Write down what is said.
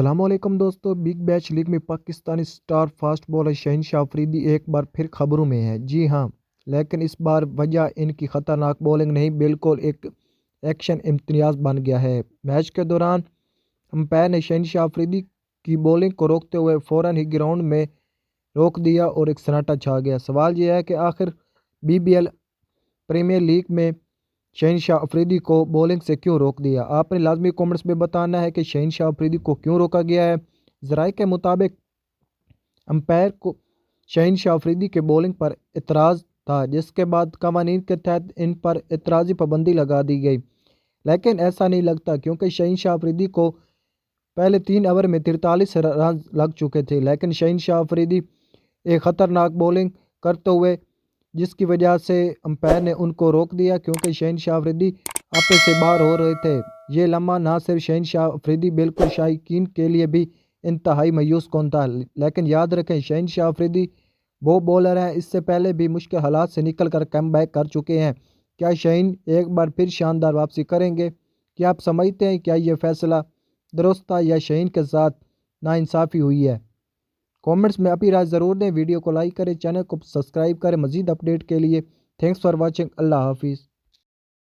السلام علیکم دوستو، بگ بیش لیگ میں پاکستانی سٹار فاسٹ بولر شہنشاہ افریدی ایک بار پھر خبروں میں ہے۔ جی ہاں، لیکن اس بار وجہ ان کی خطرناک بولنگ نہیں، بالکل ایک ایکشن امتیاز بن گیا ہے۔ میچ کے دوران امپائر نے شہنشاہ افریدی کی بولنگ کو روکتے ہوئے فوراً ہی گراؤنڈ میں روک دیا اور ایک سناٹا چھا گیا۔ سوال یہ ہے کہ آخر BBL پریمیئر لیگ میں شہنشاہ افریدی کو بولنگ سے کیوں روک دیا؟ آپ نے لازمی کمنٹس میں بتانا ہے کہ شہنشاہ افریدی کو کیوں روکا گیا ہے۔ ذرائع کے مطابق امپائر کو شہنشاہ افریدی کے بولنگ پر اعتراض تھا، جس کے بعد قوانین کے تحت ان پر اعتراضی پابندی لگا دی گئی، لیکن ایسا نہیں لگتا کیونکہ شہنشاہ افریدی کو پہلے 3 اوور میں 43 رنز لگ چکے تھے، لیکن شہنشاہ افریدی ایک خطرناک بولنگ کرتے ہوئے جس کی وجہ سے امپائر نے ان کو روک دیا کیونکہ شہنشاہ افریدی اپنے سے باہر ہو رہے تھے۔ یہ لمحہ نہ صرف شہنشاہ افریدی بالکل شائقین کے لیے بھی انتہائی مایوس کن تھا، لیکن یاد رکھیں شہنشاہ افریدی وہ بولر ہیں اس سے پہلے بھی مشکل حالات سے نکل کر کم بیک کر چکے ہیں۔ کیا شاہین ایک بار پھر شاندار واپسی کریں گے؟ کیا آپ سمجھتے ہیں کیا یہ فیصلہ درست تھا یا شاہین کے ساتھ ناانصافی ہوئی ہے؟ کامنٹس میں اپنی رائے ضرور دیں، ویڈیو کو لائک کریں، چینل کو سبسکرائب کریں مزید اپڈیٹ کے لیے۔ تھینکس فار واچنگ، اللہ حافظ۔